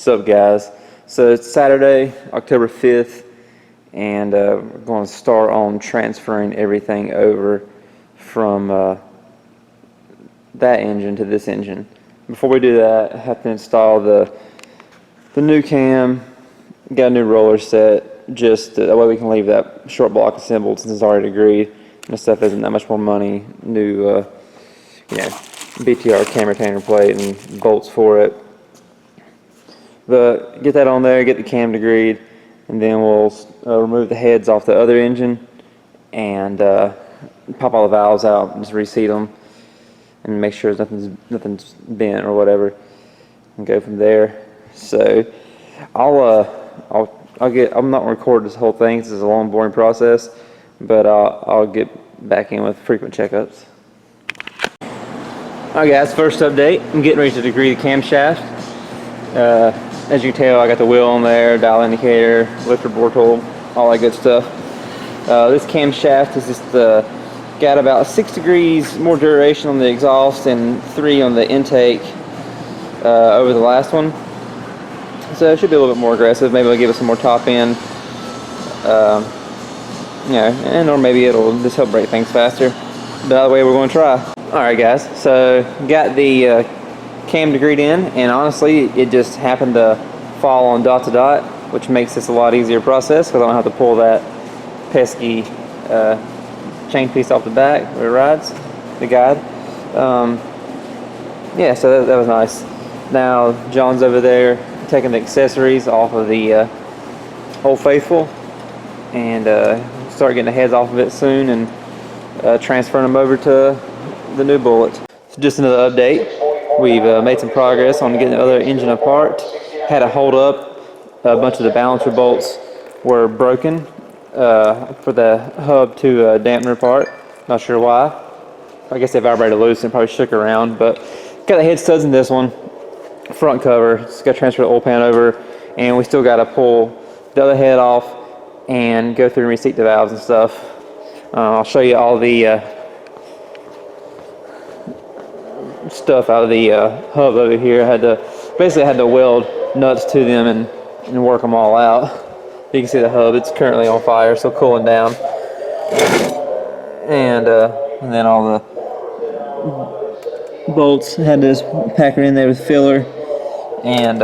What's up, guys? So it's Saturday, October 5th, and we're going to start on transferring everything over from that engine to this engine. Before we do that, I have to install the new cam, got a new roller set, just that way we can leave that short block assembled since it's already agreed. And the stuff isn't that much more money. New, BTR cam retainer plate and bolts for it. But get that on there, get the cam degreed, and then we'll remove the heads off the other engine and pop all the valves out, and just reseat them, and make sure nothing's bent or whatever, and go from there. So I'm not gonna record this whole thing. This is a long, boring process, but I'll get back in with frequent checkups. Alright, guys, first update. I'm getting ready to degree the camshaft. As you can tell, I got the wheel on there, dial indicator, lifter bore tool, all that good stuff. This camshaft is just got about 6 degrees more duration on the exhaust and 3 on the intake over the last one. So it should be a little bit more aggressive. Maybe it'll give us some more top end, or maybe it'll just help break things faster. But either way, we're going to try. Alright, guys, so got the cam degreed in, and honestly it just happened to fall on dot to dot, which makes this a lot easier process because I don't have to pull that pesky chain piece off the back where it rides, the guide. Yeah, so that was nice. Now John's over there taking the accessories off of the Old Faithful, and start getting the heads off of it soon, and transferring them over to the new Bullet. So just another update. We've made some progress on getting the other engine apart. Had to hold up. A bunch of the balancer bolts were broken for the hub to dampener part. Not sure why. I guess they vibrated loose and probably shook around. But got the head studs in this one. Front cover. Just got to transfer the oil pan over. And we still got to pull the other head off and go through and reseat the valves and stuff. I'll show you all the stuff out of the hub over here. I had to weld nuts to them and work them all out. You can see the hub, it's currently on fire, still cooling down. And then all the bolts, had to just pack her in there with filler and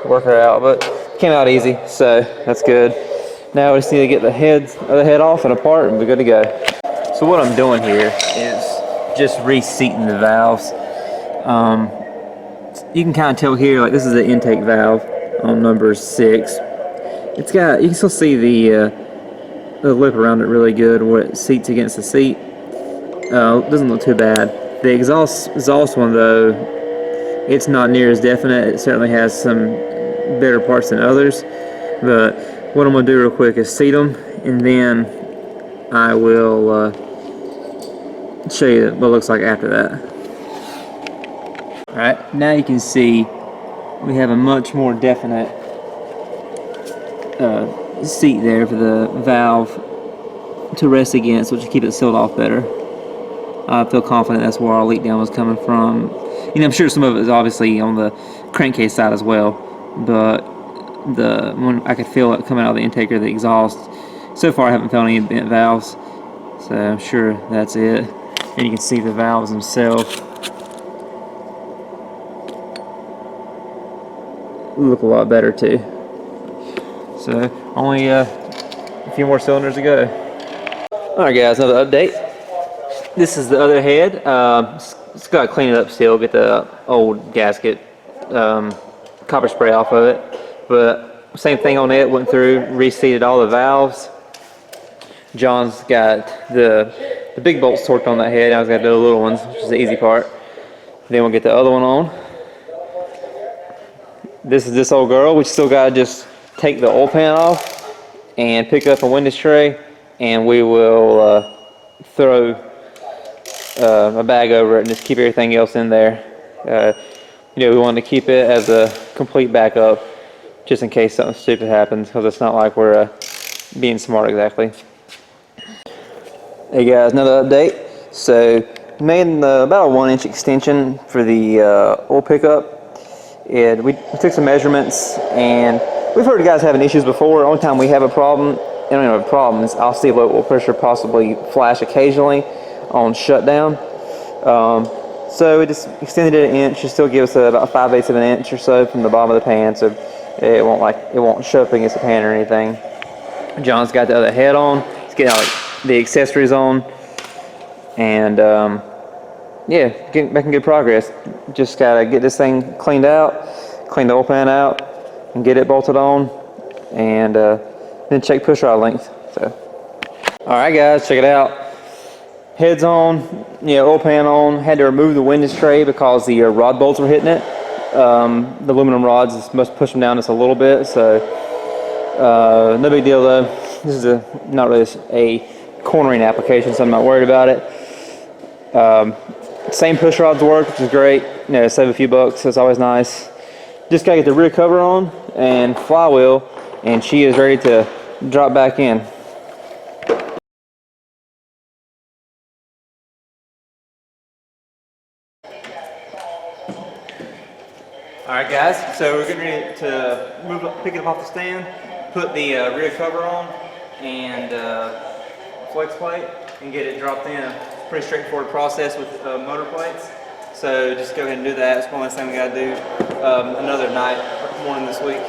work her out, but came out easy, so that's good. Now we just need to get the other head off and apart, and we're good to go. So what I'm doing here is just reseating the valves. You can kind of tell here, like this is the intake valve on number 6. It's got, you can still see the lip around it really good where it seats against the seat. Doesn't look too bad. The exhaust one though, it's not near as definite. It certainly has some better parts than others. But what I'm going to do real quick is seat them, and then I will show you what it looks like after that. Alright, now you can see we have a much more definite seat there for the valve to rest against, which will keep it sealed off better. I feel confident that's where our leak down was coming from. I'm sure some of it is obviously on the crankcase side as well, but when I could feel it coming out of the intake or the exhaust. So far I haven't found any bent valves, so I'm sure that's it. And you can see the valves themselves look a lot better too. So only a few more cylinders to go. Alright, guys, another update. This is the other head. Just gotta clean it up still, get the old gasket copper spray off of it. But same thing on it, went through, reseated all the valves. John's got the big bolts torqued on that head. Now he's got the little ones, which is the easy part. Then we'll get the other one on. This is this old girl. We still gotta just take the oil pan off and pick up a windage tray, and we will throw a bag over it and just keep everything else in there. We want to keep it as a complete backup just in case something stupid happens, because it's not like we're being smart exactly. Hey guys, another update. So made about a 1-inch extension for the oil pickup. we took some measurements, and we've heard of guys having issues before. The only time we have a problem, I don't have a problem, is I'll see low oil pressure possibly flash occasionally on shutdown. So we just extended it an inch. It still gives us about 5/8 of an inch or so from the bottom of the pan, so it won't show up against the pan or anything. John's got the other head on. He's getting all the accessories on, and yeah, making good progress. Just gotta get this thing cleaned out, clean the oil pan out, and get it bolted on, and then check push rod length. So, all right, guys, check it out. Head's on, oil pan on. Had to remove the windage tray because the rod bolts were hitting it. The aluminum rods must push them down just a little bit, so no big deal though. This is not really a cornering application, so I'm not worried about it. Same push rods work, which is great. Save a few bucks. That's always nice. Just gotta get the rear cover on and flywheel, and she is ready to drop back in. Alright guys, so we're getting ready to pick it up off the stand, put the rear cover on and flex plate, and get it dropped in. Pretty straightforward process with motor plates. So just go ahead and do that. It's one last thing we gotta do another night or morning this week.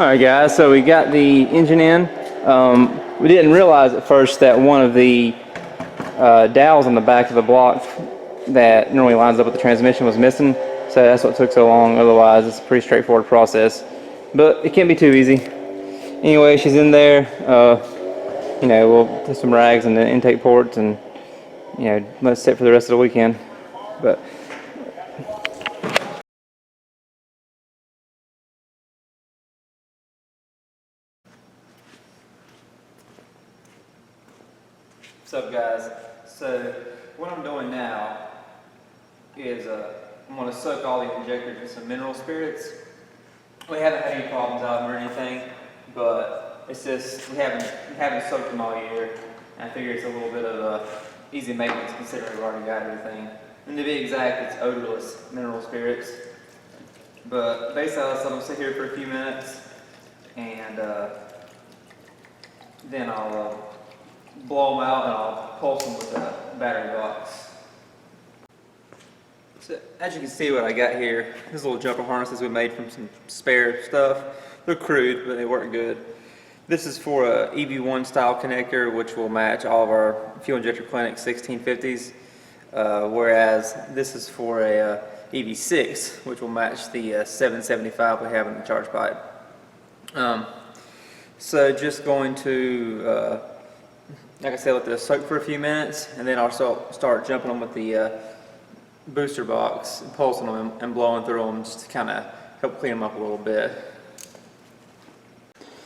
Alright guys, so we got the engine in. We didn't realize at first that one of the dowels on the back of the block that normally lines up with the transmission was missing, so that's what took so long. Otherwise it's a pretty straightforward process, but it can't be too easy. Anyway, she's in there. You know, we'll put some rags in the intake ports and, you know, let it sit for the rest of the weekend. But what's up guys? So what I'm doing now is I'm going to soak all the injectors in some mineral spirits. We haven't had any problems out of them or anything, but it's just we haven't soaked them all year. And I figure it's a little bit of easy maintenance considering we've already got everything. And to be exact, it's odorless mineral spirits. But basically, I'll let them sit here for a few minutes, and then I'll blow them out and I'll pulse them with a battery box. So as you can see what I got here, these little jumper harnesses we made from some spare stuff. They're crude, but they work good. This is for a EV1 style connector, which will match all of our fuel injector clinic 1650s, whereas this is for a EV6, which will match the 775 we have in the charge pipe. So just going to, like I said, let this soak for a few minutes, and then I'll start jumping them with the booster box, and pulsing them and blowing through them just to kind of help clean them up a little bit.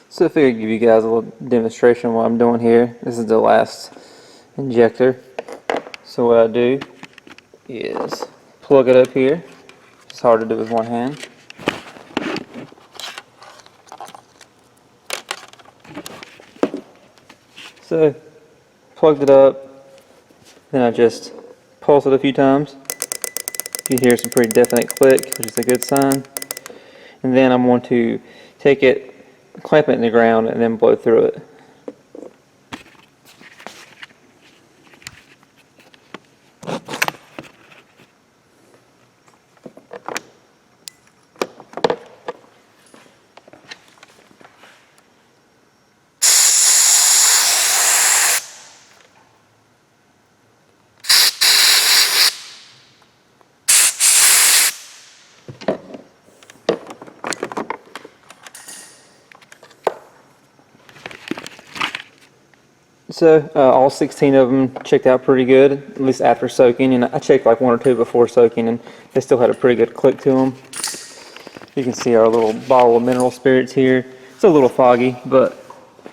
So I figured I'd give you guys a little demonstration of what I'm doing here. This is the last injector. So what I do is plug it up here. It's hard to do with one hand. So plugged it up, then I just pulse it a few times. You hear some pretty definite click, which is a good sign. And then I'm going to take it, clamp it in the ground, and then blow through it. So all 16 of them checked out pretty good, at least after soaking, and I checked like one or two before soaking, and they still had a pretty good click to them. You can see our little bottle of mineral spirits here. It's a little foggy, but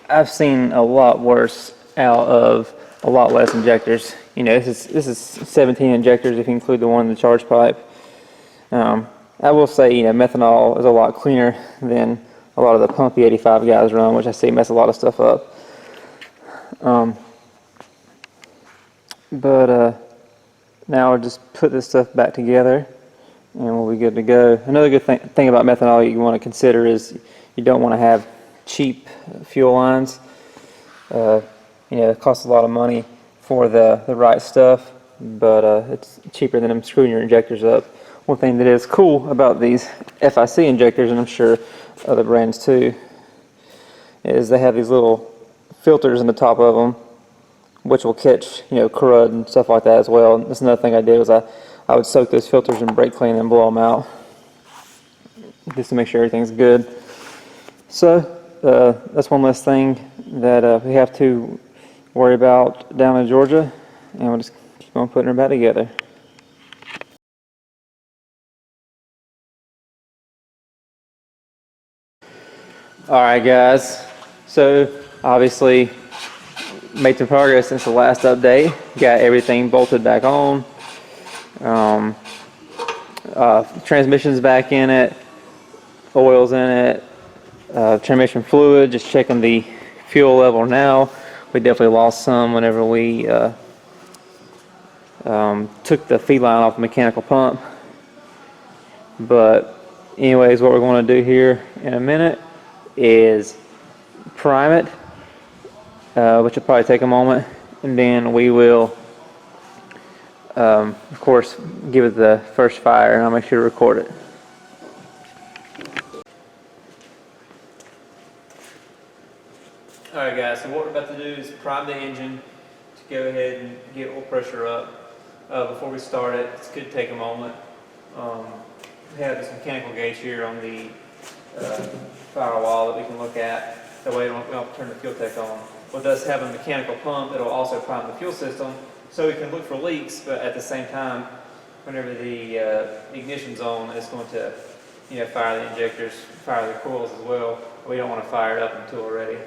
I've seen a lot worse out of a lot less injectors. You know, this is 17 injectors if you include the one in the charge pipe. I will say, you know, methanol is a lot cleaner than a lot of the pumpy 85 guys run, which I see mess a lot of stuff up. Now I'll just put this stuff back together and we'll be good to go. Another good thing about methanol you want to consider is you don't want to have cheap fuel lines. You know, it costs a lot of money for the right stuff, but it's cheaper than them screwing your injectors up. One thing that is cool about these FIC injectors, and I'm sure other brands too, is they have these little filters in the top of them, which will catch, you know, crud and stuff like that as well. And that's another thing I did was I would soak those filters in brake clean and blow them out just to make sure everything's good. So that's one less thing that we have to worry about down in Georgia, and we'll just keep on putting her back together. Alright guys, so obviously made some progress since the last update. Got everything bolted back on. Transmission's back in it. Oil's in it. Transmission fluid, just checking the fuel level now. We definitely lost some whenever we took the feed line off the mechanical pump. But anyways, what we're going to do here in a minute is prime it, which will probably take a moment, and then we will of course give it the first fire, and I'll make sure to record it. Alright guys, so what we're about to do is prime the engine to go ahead and get oil pressure up. Before we start it, it's good to take a moment. We have this mechanical gauge here on the firewall that we can look at. That way we don't have to turn the fuel tank on. With us having a mechanical pump, it'll also prime the fuel system so we can look for leaks, but at the same time, whenever the ignition's on, it's going to fire the injectors, fire the coils as well. We don't want to fire it up until we're ready.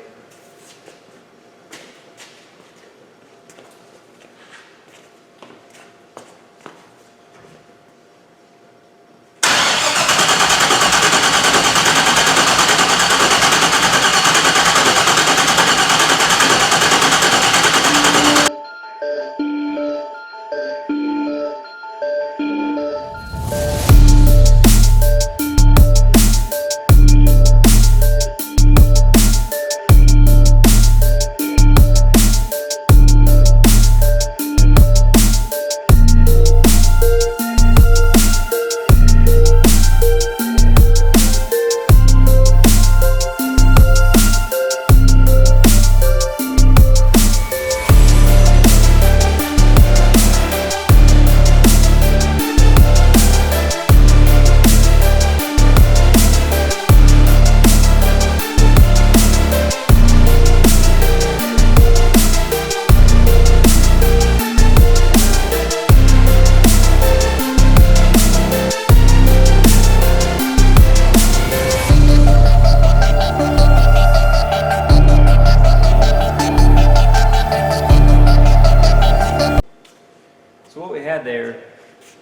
So what we had there,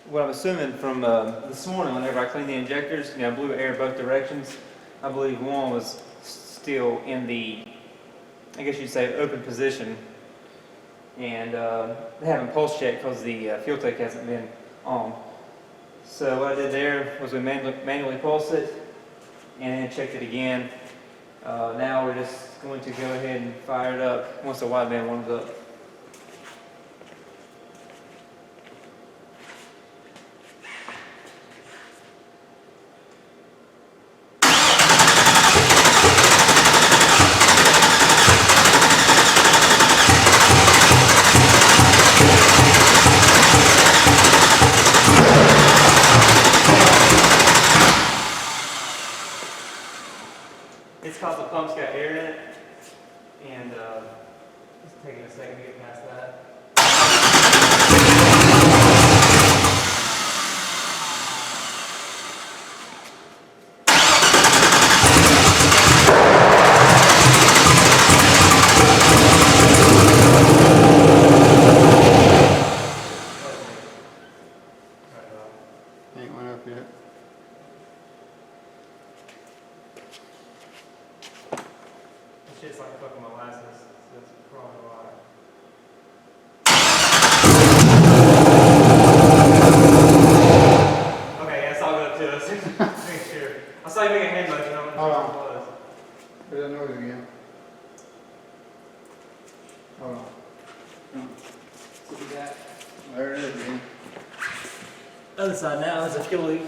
what I'm assuming from this morning whenever I cleaned the injectors, blew air both directions, I believe one was still in the, I guess you'd say, open position. And they haven't pulse checked because the fuel tank hasn't been on. So what I did there was we manually pulsed it and then checked it again. Now we're just going to go ahead and fire it up once the wideband warms up. It's because the pump's got air in it, and it's taking a second to get past that. Ain't went up yet. This shit's like fucking molasses, so it's probably why. Okay, yeah, it's all good up to us. Make sure. I saw you make a hand motion, I wasn't sure what it was. Hear that noise again. Hold on. What we got? There it is again. Other side now is a fuel leak.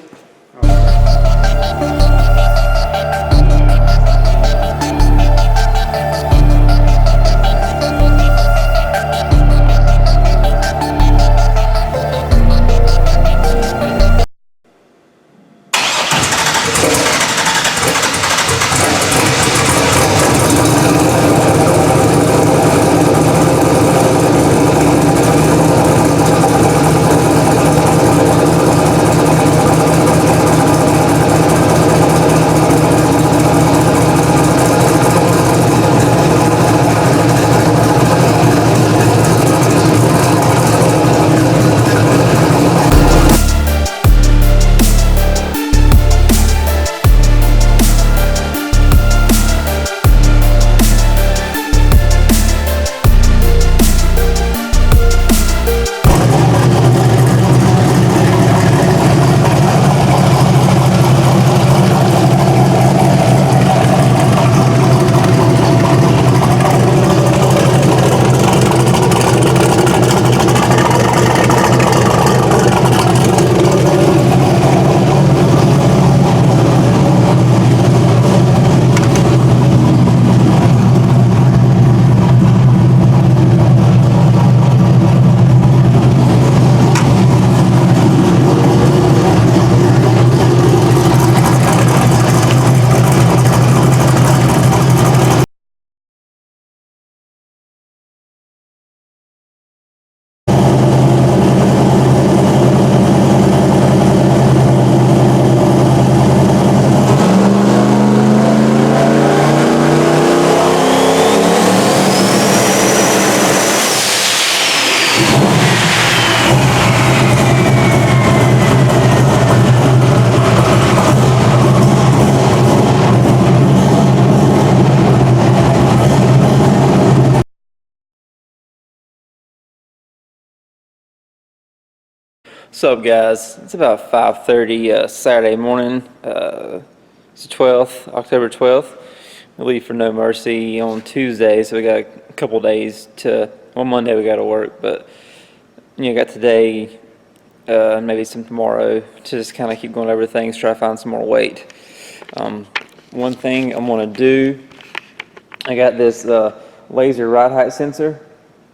What's up, guys? It's about 5:30 Saturday morning. It's the 12th, October 12th. We leave for No Mercy on Tuesday, so we got a couple days to. Well, Monday we got to work, but got today, maybe some tomorrow to just kind of keep going over things, try to find some more weight. One thing I'm gonna do, I got this laser ride height sensor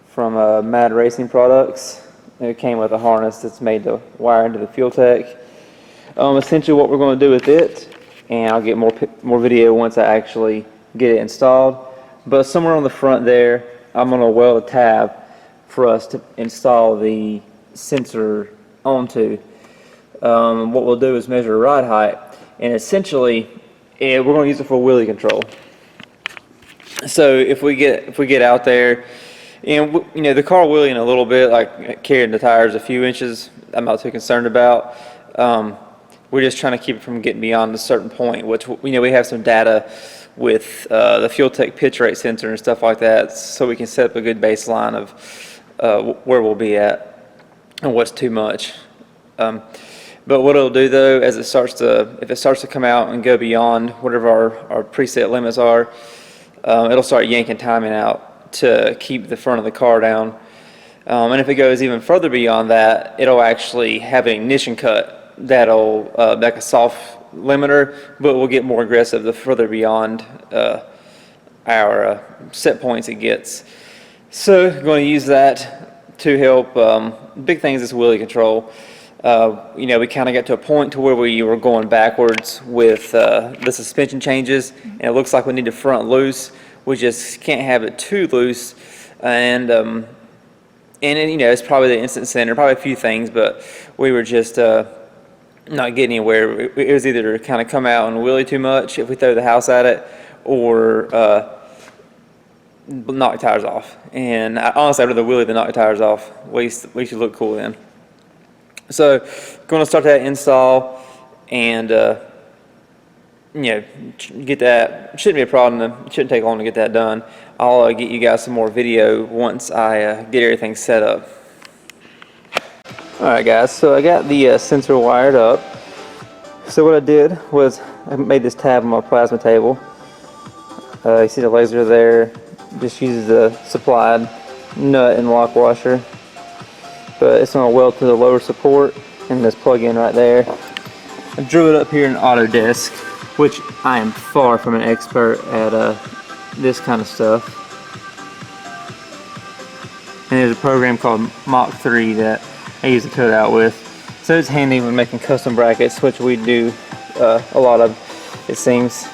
from Mad Racing Products. It came with a harness that's made to wire into the fuel tank. Essentially what we're going to do with it, and I'll get more video once I actually get it installed, but somewhere on the front there I'm going to weld a tab for us to install the sensor onto. What we'll do is measure ride height, and essentially we're going to use it for wheelie control. So if we get out there, and the car wheeling a little bit, like carrying the tires a few inches, I'm not too concerned about. We're just trying to keep it from getting beyond a certain point, which we have some data with the fuel tank pitch rate sensor and stuff like that, so we can set up a good baseline of where we'll be at and what's too much. But what it'll do though, as if it starts to come out and go beyond whatever our preset limits are, it'll start yanking timing out to keep the front of the car down. And if it goes even further beyond that, it'll actually have an ignition cut that'll like a soft limiter, but will get more aggressive the further beyond our set points it gets. So I'm going to use that to help. Big things is wheelie control. We kind of got to a point to where we were going backwards with the suspension changes, and it looks like we need the front loose. We just can't have it too loose, and it's probably the instant center, probably a few things, but we were just not getting anywhere. It was either kind of come out and wheelie too much if we throw the house at it, or knock tires off. And honestly, I'd rather wheelie than knock tires off. At least you look cool then. So, going to start that install, and get that. Shouldn't be a problem. It shouldn't take long to get that done. I'll get you guys some more video once I get everything set up. Alright guys, so I got the sensor wired up. So what I did was I made this tab on my plasma table. You see the laser there, just uses the supplied nut and lock washer. But it's going to weld to the lower support and this plug-in right there. I drew it up here in Autodesk, which I am far from an expert at this kind of stuff. And there's a program called Mach 3 that I use to cut out with. So it's handy when making custom brackets, which we do a lot of, it seems.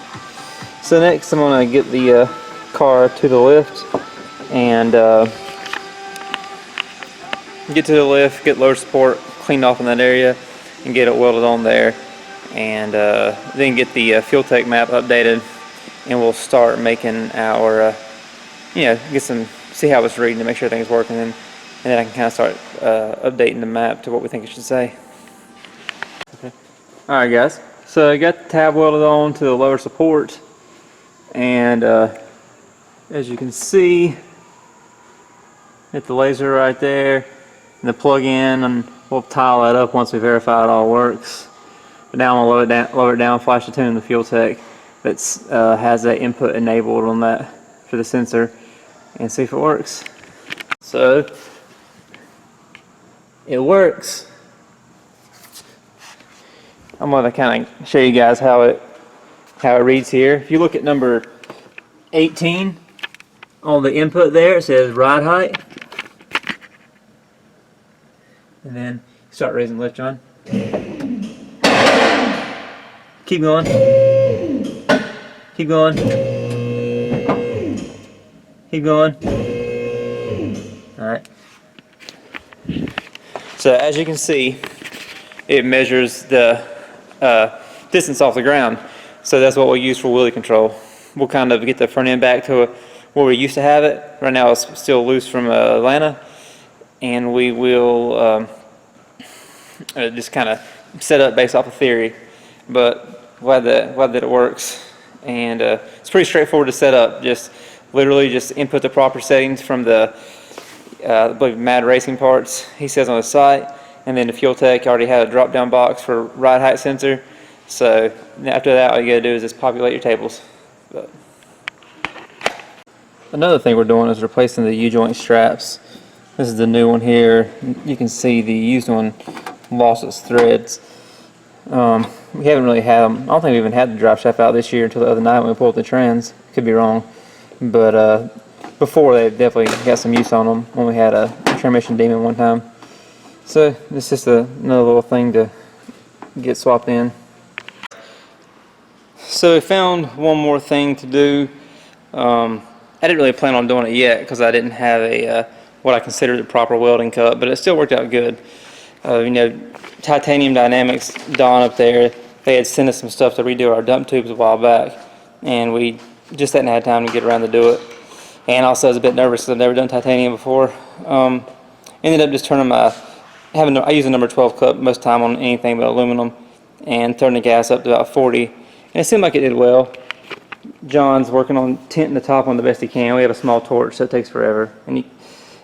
So next I'm going to get the car to the lift and get to the lift, get lower support cleaned off in that area, and get it welded on there. And then get the fuel tank map updated, and we'll start making our see how it's reading to make sure everything's working, and then I can kind of start updating the map to what we think it should say. Okay. Alright guys, so I got the tab welded on to the lower support, and as you can see, hit the laser right there and the plug-in, and we'll tile that up once we verify it all works. But now I'm going to lower it down, flash the tune in the fuel tank that has that input enabled on that for the sensor, and see if it works. So it works. I'm going to kind of show you guys how it reads here. If you look at number 18 on the input there, it says ride height, and then start raising the lift, John. Keep going. Keep going. Keep going. Alright. So as you can see, it measures the distance off the ground. So that's what we'll use for wheelie control. We'll kind of get the front end back to where we used to have it. Right now it's still loose from Atlanta. And we will just kind of set up based off of theory. But glad that it works, and it's pretty straightforward to set up. Just literally just input the proper settings from the I believe Mad Racing Parts he says on the site, and then the fuel tech already had a drop down box for ride height sensor. So after that, all you gotta do is just populate your tables. But another thing we're doing is replacing the U-joint straps. This is the new one here. You can see the used one lost its threads. We haven't really had them. I don't think we even had the drive shaft out this year until the other night when we pulled the trans. Could be wrong, but before they definitely got some use on them when we had a transmission demon one time. So it's just another little thing to get swapped in. So we found one more thing to do. I didn't really plan on doing it yet because I didn't have a what I considered a proper welding cut, but it still worked out good. You know, Titanium Dynamics, Don up there, they had sent us some stuff to redo our dump tubes a while back, and we just hadn't had time to get around to do it. And also I was a bit nervous because I've never done titanium before. Ended up just turning I use a number 12 cup most of the time on anything but aluminum, and turning the gas up to about 40. And it seemed like it did well. John's working on tinting the top on the best he can. We have a small torch, so it takes forever. And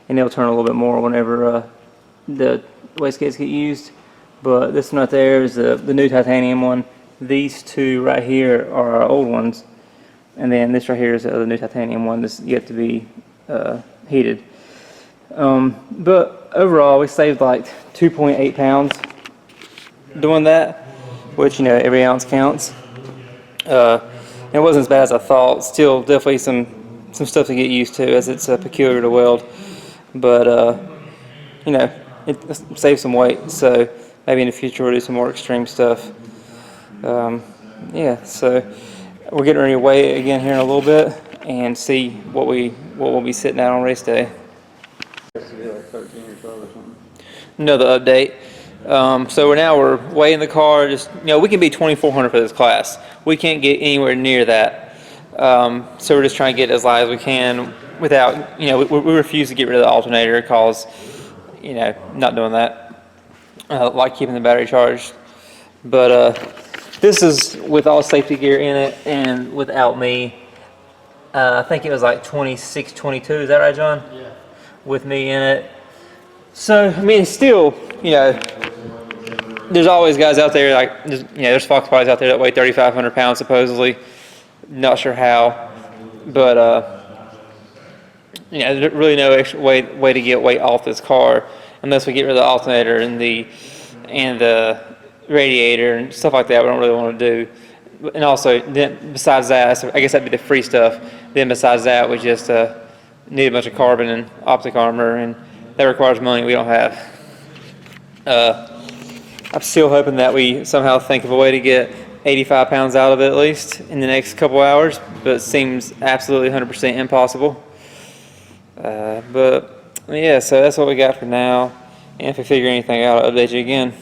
it'll turn a little bit more whenever the wastegates get used. But this one right there is the new titanium one. These two right here are our old ones. And then this right here is the new titanium one that's yet to be heated. But overall, we saved like 2.8 pounds doing that, which, you know, every ounce counts. It wasn't as bad as I thought. Still, definitely some stuff to get used to, as it's peculiar to weld. But you know, it saves some weight. So maybe in the future we'll do some more extreme stuff. Yeah. So we're getting ready to weigh it again here in a little bit and see what we'll be sitting at on race day. Another update. So we're weighing the car. Just, you know, we can be 2,400 for this class. We can't get anywhere near that. So we're just trying to get as light as we can without, you know, we refuse to get rid of the alternator because, you know, not doing that. Like keeping the battery charged. But this is with all safety gear in it and without me. I think it was like 26, 22. Is that right, John? Yeah. With me in it. So, I mean, it's still, you know, there's always guys out there, like, you know, there's Fox bodies out there that weigh 3,500 pounds supposedly. Not sure how, but you know, there's really no extra way to get weight off this car unless we get rid of the alternator and the radiator and stuff like that. We don't really want to do. And also, then besides that, I guess that'd be the free stuff. Then besides that, we just need a bunch of carbon and optic armor, and that requires money we don't have. I'm still hoping that we somehow think of a way to get 85 pounds out of it at least in the next couple hours, but it seems absolutely 100% impossible. But yeah, so that's what we got for now. And if we figure anything out, I'll update you again.